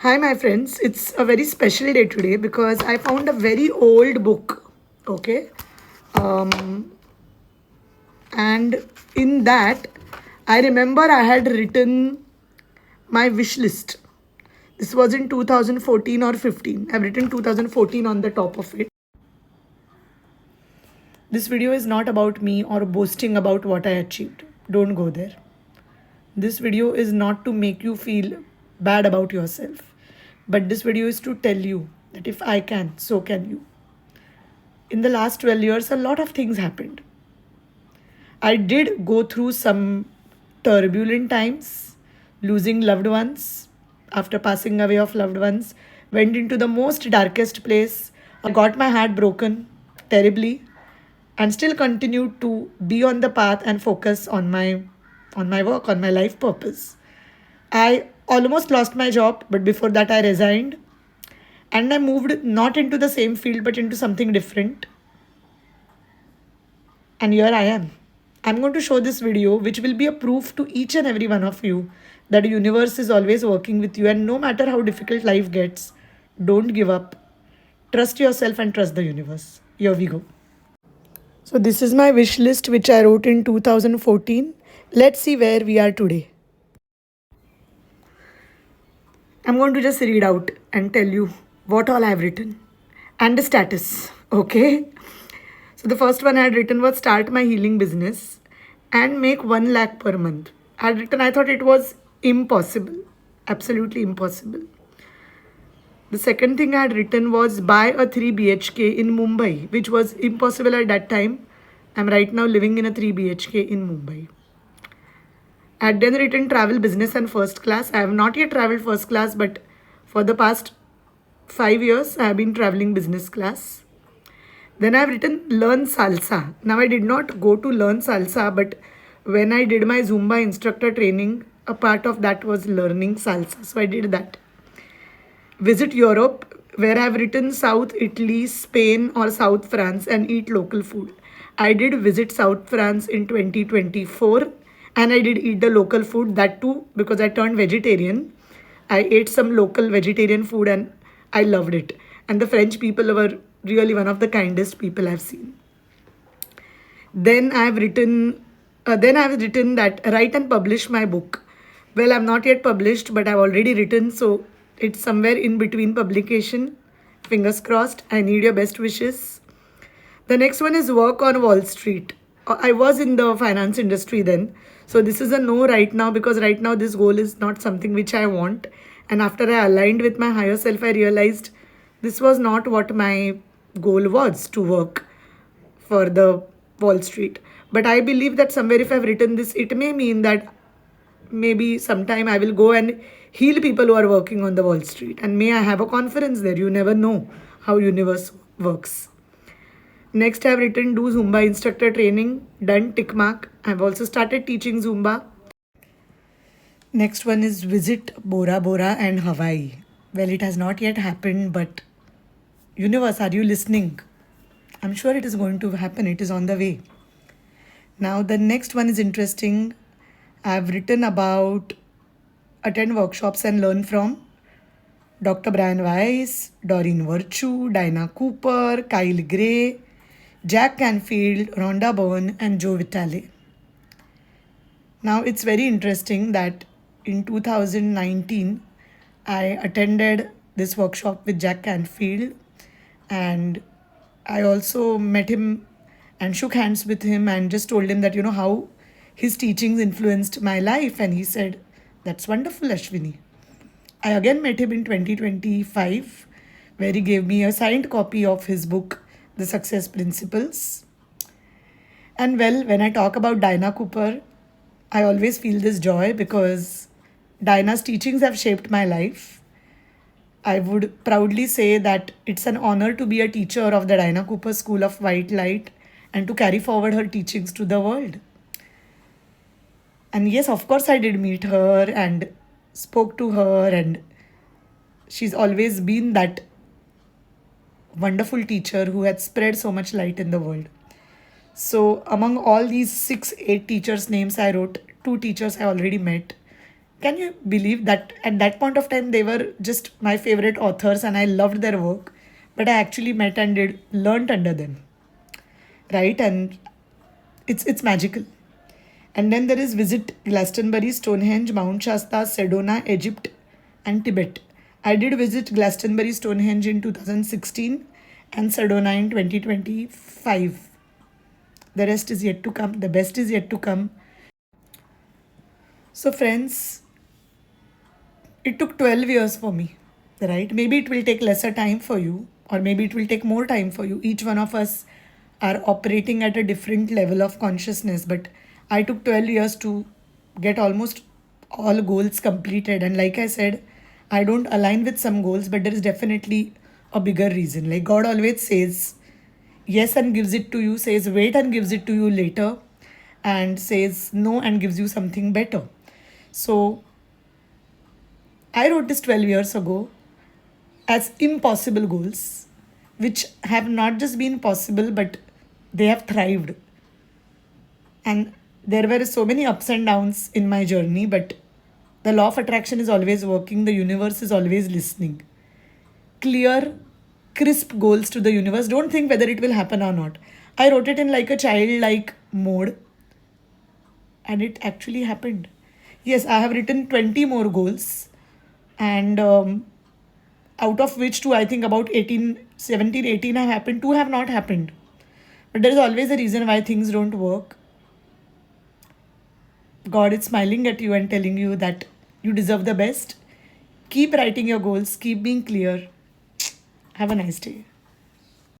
Hi, my friends. It's a very special day today because I found a very old book. Okay. Um, and in that, I remember I had written my wish list. This was in 2014 or 15. I've written 2014 on the top of it. This video is not about me or boasting about what I achieved. Don't go there. This video is not to make you feel bad about yourself. But this video is to tell you that if I can, so can you. In the last 12 years, a lot of things happened. I did go through some turbulent times, losing loved ones, after passing away of loved ones, went into the most darkest place. I got my heart broken terribly and still continued to be on the path and focus on my work, on my life purpose. I almost lost my job, but before that I resigned and I moved not into the same field but into something different. And here I am. I'm going to show this video, which will be a proof to each and every one of you that the universe is always working with you. And no matter how difficult life gets, don't give up. Trust yourself and trust the universe. Here we go. So, this is my wish list, which I wrote in 2014. Let's see where we are today. I'm going to just read out and tell you what all I've written and the status. Okay. So the first one I had written was start my healing business and make 1 lakh per month. I thought it was impossible. Absolutely impossible. The second thing I had written was buy a 3 BHK in Mumbai, which was impossible at that time. I'm right now living in a 3 BHK in Mumbai. I had then written travel business and first class. I have not yet traveled first class, but for the past 5 years, I have been traveling business class. Then I've written learn salsa. Now I did not go to learn salsa, but when I did my Zumba instructor training, a part of that was learning salsa. So I did that. Visit Europe, where I've written South Italy, Spain, or South France and eat local food. I did visit South France in 2024 and I did eat the local food, that too because I turned vegetarian. I ate some local vegetarian food and I loved it. And the French people were really one of the kindest people I've seen. Then I've written that write and publish my book. Well, I'm not yet published, but I've already written, so it's somewhere in between publication. Fingers crossed. I need your best wishes. The next one is work on Wall Street. I was in the finance industry then. So this is a no right now because right now this goal is not something which I want. And after I aligned with my higher self, I realized this was not what my goal was to work for the Wall Street. But I believe that somewhere if I've written this, it may mean that maybe sometime I will go and heal people who are working on the Wall Street. And may I have a conference there. You never know how universe works. Next, I've written do Zumba instructor training. Done, tick mark. I've also started teaching Zumba. Next one is visit Bora Bora and Hawaii. Well, it has not yet happened, but universe, are you listening? I'm sure it is going to happen. It is on the way. Now, the next one is interesting. I've written about attend workshops and learn from Dr. Brian Weiss, Doreen Virtue, Dinah Cooper, Kyle Gray, Jack Canfield, Rhonda Byrne, and Joe Vitale. Now, it's very interesting that in 2019, I attended this workshop with Jack Canfield, and I also met him and shook hands with him and just told him that, how his teachings influenced my life. And he said, that's wonderful, Ashwini. I again met him in 2025, where he gave me a signed copy of his book, The Success Principles. And well, when I talk about Dinah Cooper, I always feel this joy because Dinah's teachings have shaped my life. I would proudly say that it's an honor to be a teacher of the Dinah Cooper School of White Light and to carry forward her teachings to the world. And yes, of course, I did meet her and spoke to her, and she's always been that wonderful teacher who had spread so much light in the world. So among all these 8 teachers' names I wrote, 2 teachers I already met, Can you believe that at that point of time they were just my favorite authors and I loved their work, but I actually met and did learnt under them, right? And it's magical. And then there is visit Glastonbury, Stonehenge, Mount Shasta, Sedona, Egypt, and Tibet. I did visit Glastonbury, Stonehenge in 2016 and Sedona in 2025. The rest is yet to come. The best is yet to come. So, friends, it took 12 years for me, right? Maybe it will take lesser time for you, or maybe it will take more time for you. Each one of us are operating at a different level of consciousness, but I took 12 years to get almost all goals completed. And like I said, I don't align with some goals, but there is definitely a bigger reason. Like God always says yes and gives it to you, says wait and gives it to you later, and says no and gives you something better. So I wrote this 12 years ago as impossible goals, which have not just been possible, but they have thrived. And there were so many ups and downs in my journey, but the law of attraction is always working, the universe is always listening. Clear, crisp goals to the universe. Don't think whether it will happen or not. I wrote it in like a childlike mode, and it actually happened. Yes, I have written 20 more goals, and out of which two, I think about 18, 17, 18 have happened, two have not happened. But there is always a reason why things don't work. God is smiling at you and telling you that you deserve the best. Keep writing your goals, keep being clear. Have a nice day.